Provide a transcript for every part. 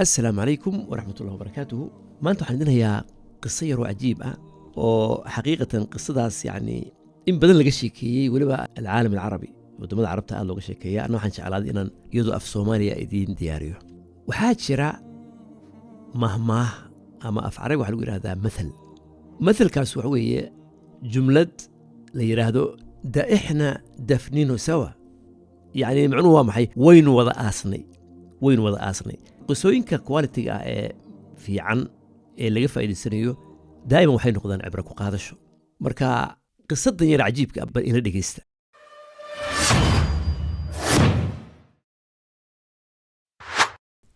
السلام عليكم ورحمة الله وبركاته. ما أنتم عندنا هي قصة وعجيبة وحقيقة قصة يعني إن بدل لقى شيكي ولبا العالم العربي ودمد عربتها قال لقى شيكية أنا حنش على إن يدو أف سوماليا إدين دياريو وحاج شراء مهما أما أف عربي وحلو هذا مثل كاس وحوية جملة ليرادو دا إحنا دفنينه سوا يعني معنوها محي وين وضع آسني qisooyinka quality-ga ah ee fiican ee laga faa'iideysanayo daa'iman waxay noqdaan cibro ku qaadasho marka qisadan yar cajiibka ah bal ila dhegeysta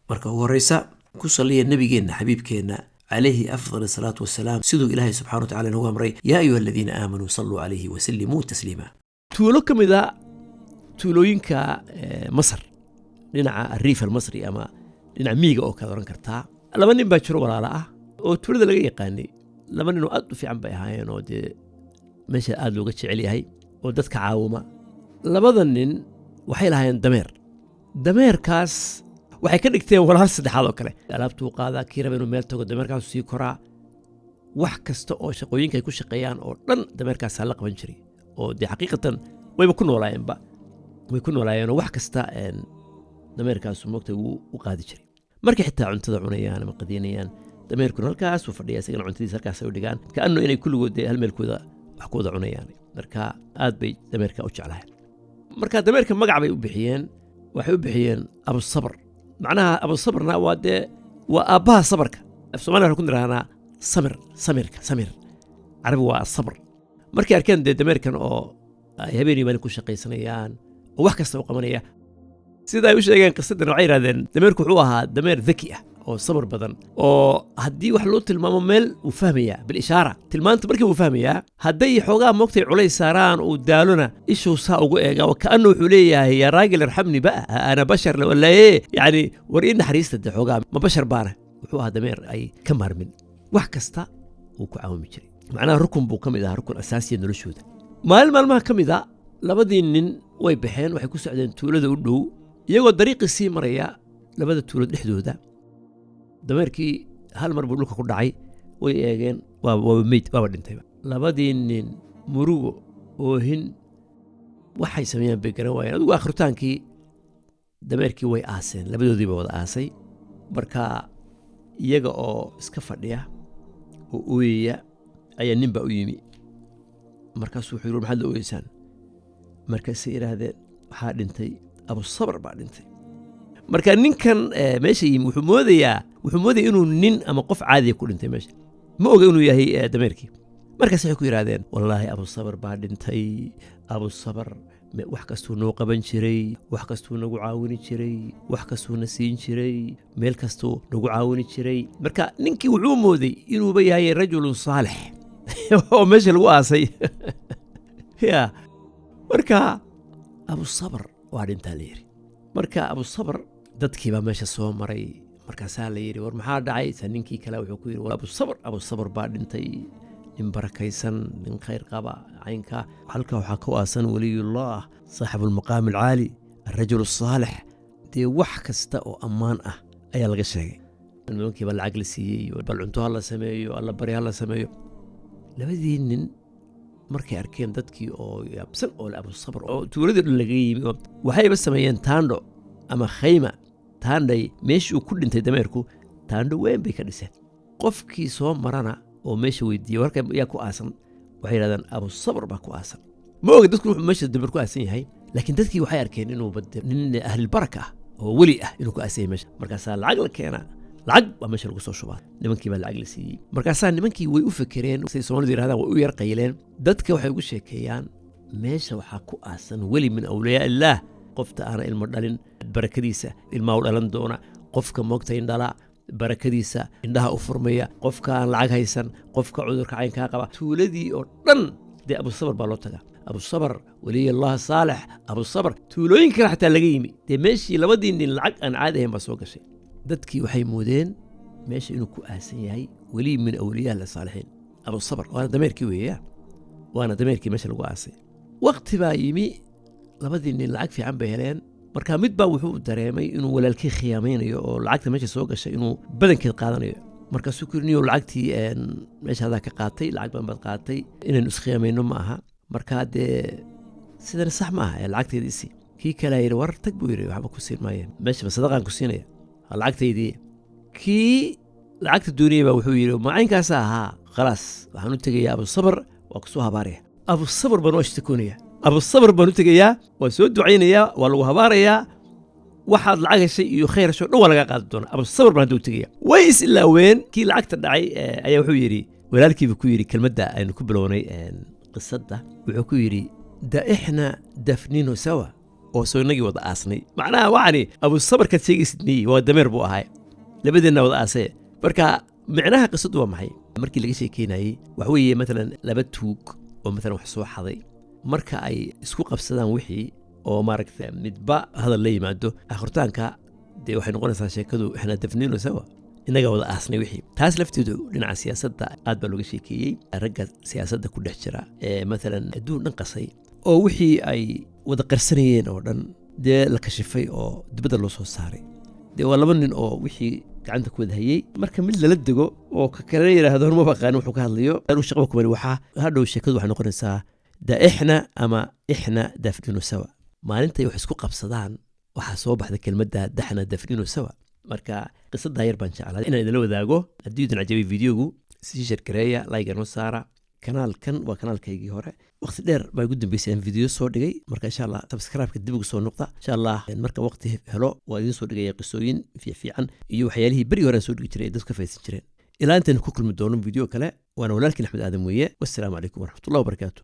marka ugu horeysa ku saliya nabigeenna xabiibkeenna calayhi afdal salaatu wasalaam siduu ilaahay subxaana wa tacaala nagu amray yaa ayuha aladiina aamanuu salluu calayhi wasallimuu tasliima tuulo ka mid a tuulooyinka masar dhinaca ariif almasri ama dhinaca miiga oo kala oran kartaa laba nin baa jiro walaala ah oo tuulada laga yaqaanay laba nin oo aad u fiican bay ahaayeen oo dee meesha aad looga jecel yahay oo dadka caawima labada nin waxay lahaayeen dameerkaas waxay ka dhigteen walaal saddexaad oo kale alaabtuu qaadaa kii raba inuu meel tago dameerkaasu sii koraa wax kasta oo shaqooyinka ay ku shaqeeyaan oo dhan dameerkaasaa la qaban jiray oo dee xaqiiqatan wayba ku noolaayeenoo wax kasta dameerkaasu moogtay wuu u qaadi jiray markay xitaa cuntada cunayaan ama qadiinayaan dameerkuna halkaasuu fadhiya isagana cuntadiisa halkaas ay u dhigaan kaanno inay kulligood dee hal meelkooda wax ku wada cunayaan marka aad bay dameerka u jeclahay marka dameerka magac bay u bixiyeen waxay u bixiyeen abusabr macnaha abusabrna waa dee waa aabbaha sabarka af soomaaliya waxaan ku nidhahnaa samir carabi waa sabr markay arkeen dee dameerkan oo ay habeenii maalin ku shaqaysanayaan oo wax kasta u qabanaya sida ay u sheegeen qisadan waxay yidhahdeen dameerku wuxuu ahaa dameer daki ah oo sabar badan oo haddii wax loo tilmaamo meel uu fahmayaa bilishaara tilmaanta markii uu fahmayaa hadday xoogaa moogtay culays saaraan uu daalona ishuu saa ugu eegaa wa kaanna wuxuu leeyahay yaa raagil irxamni ba'a ana bashar walaaye yacni war ii naxariista dee xoogaa ma bashar baana wuxuu ahaa dameer ay ka maarmin wax kasta uu ku caawimi jiray macnaha rukun buu ka mid ahaa rukun asaasiya noloshooda maalmaha ka mid a labadii nin way baxeen waxay ku socdeen tuulada u dhow iyagoo dariiqii sii maraya labada tuulood dhexdooda dameerkii hal mar buu dhulka ku dhacay way eegeen waaba dhintayba labadii nin murugo oohin waxay sameeyaan bay garan waayeen adigu akhritaankii dameerkii way aaseen labadoodiiba wada aasay marka iyaga oo iska fadhiya oo ooyaya ayaa nin baa u yimi markaasuu wuxuu yidhi maxaad la ooyeysaan markaasay idhaahdeen waxaa dhintay abusabr baa dhintay marka ninkan meesha yimi wuxuu moodaya inuu nin ama qof caadiya ku dhintay meesha ma oga inuu yahay dameerkii markaas waxay ku yidhaahdeen wallaahi abusabr baa dhintay abusabr wax kastuu noo qaban jiray wax kastuu nagu caawini jiray wax kastuu na siin jiray meel kastuu nagu caawini jiray marka ninkii wuxuu mooday inuuba yahay rajulun saalix oo meesha lagu aasay ya marka abusabr waa dhintaa la yidhi marka abusabr dadkiibaa meesha soo maray markaasaa la yidhi war maxaa dhacay sa ninkii kale wuxuu ku yidhi abusabr baa dhintay nin barakaysan nin khayr qaba caynka halka waxaa ku aasan waliyullah saaxibulmaqaam alcaali alrajul asaalix dee wax kasta oo ammaan ah ayaa laga sheegay nimankiiba lacag la siiyey bal cunto ha la sameeyo alla bari ha la sameeyo labadii nin markay arkeen dadkii oo yaabsan oo abusabr oo tuuladii dhan laga yimi waxayba sameeyeen taandho ama khayma taandhay meeshii uu ku dhintay dameerku taandho weyn bay ka dhiseen qofkii soo marana oo meesha weydiiyey warka yaa ku aasan waxay yidhahdeen abusabr baa ku aasan ma oga dadku wuxuu meesha dameer ku aasan yahay laakiin dadkii waxay arkeen inuu nin ahlilbaraka ah oo weli ah inuu ku aasan yahay meesha markaasaa lacag la keenaa lacag baa meesha lagu soo shubaa nimankii baa lacag la siiyey markaasaa nimankii way u fekereen say soomaalidu yidhahdaan way u yar qayleen dadka waxay ugu sheekeeyaan meesha waxaa ku aasan weli min awliyaa illaah qofta aana ilmo dhalin barakadiisa ilmaa u dhalan doona qofka moogta indhala barakadiisa indhaha u furmaya qofka aan lacag haysan qofka cudurka caynkaa qaba tuuladii oo dhan dee abusabr baa loo tagaa abusabr waliyullah saalix abusabr tuulooyin kale xataa laga yimi dee meeshii labadii nin lacag aan caadi ahayn baa soo gashay dadkii waxay moodeen meesha inuu ku aasan yahay weli min awliyaa la saalixiin abusabr waana dameerkii weeya waana dameerkii meesha lagu aasay waqti baa yimi labadii nin lacag fiican bay heleen marka mid baa wuxuu dareemay inuu walaalkii khiyaamaynayo oo lacagta meesha soo gashay inuu badankeed qaadanayo markaasuu ku yidhi lacagtii meesha hadaa ka qaatay lacag badan baad qaatay inaynu iskhiyaamayno ma aha markaa dee sidana sax ma aha lacagteediisi kii kale yidhi war tag buu yidhi waxba ku siin maayeen meeshaba sadaqaan ku siinaya lacagtaydii kii lacagta dooniyey baa wuxuu yidhi macaynkaasa ahaa khalaas waxaan u tegayaa abusabar waa kusoo habaaraya abusabar baan u ashtakoonaya abusabar baan u tegayaa waa soo ducaynayaa waa lagu habaarayaa waxaad lacag heshay iyo khayr hesho dhan waa lagaa qaadi doonaa abusabar baan hadda u tegaya way is ilaaween kii lacagta dhacay ayaa wuxuu yidhi walaalkiiba ku yidhi kelmadda aynu ku bilownay qisadda wuxuu ku yidhi da ixna dafnino sawa oo soo inagii wada aasnay macnaha waxani abusabarkaad sheegaysidniyi waa dameer buu ahay labadeenna wada aasee marka micnaha qisaddu waa maxay markii laga sheekeynayey waxa weeye maalan laba tuug oo maalan wax soo xaday marka ay isku qabsadaan wixii oo maaragta midba hadal la yimaado akhirtaanka dee waxay noqonaysaa sheekadu ixna dafnino sawa inaga wada aasnay wixii taas lafteedu dhinaca siyaasadda aad baa looga sheekeeyey ragga siyaasadda ku dhex jira maalan adduun dhan qasay oo wixii ay wada qarsanayeen oo dhan dee la kashifay oo dibadda loo soo saaray dee waa laba nin oo wixii gacanta ku wada hayey marka mid lala dego oo ka kale yidhaahdo ma baqaan wuxuu ka hadlayo anu shaqaba kumani waxaa hadhow sheekadu waxay noqonaysaa da ixna ama ixna dafnino sawa maalintay wax isku qabsadaan waxaa soo baxda kelmadda daxna dafnino sawa marka qisaddaa yar baan jeclaa inaan idinla wadaago haddii idin cajabay videogu sii shargareeya layga noo saara kanaalkan waa kanaalkaygii hore waqti dheer baa igu dambeysay aan video soo dhigay marka insha allah subscribe-ka dib ugu soo noqda insha allah marka waqti helo waa idiin soo dhigaya qisooyin fiican iyo waxyaalihii berigi hore aan soo dhigi jiray ee dadku ka faa'iidaysan jireen ilaa intaan ku kulmi doono video kale waana walaalkiin axmed aadan weeye wassalaamu calaykum waraxmatullahi wabarakaatu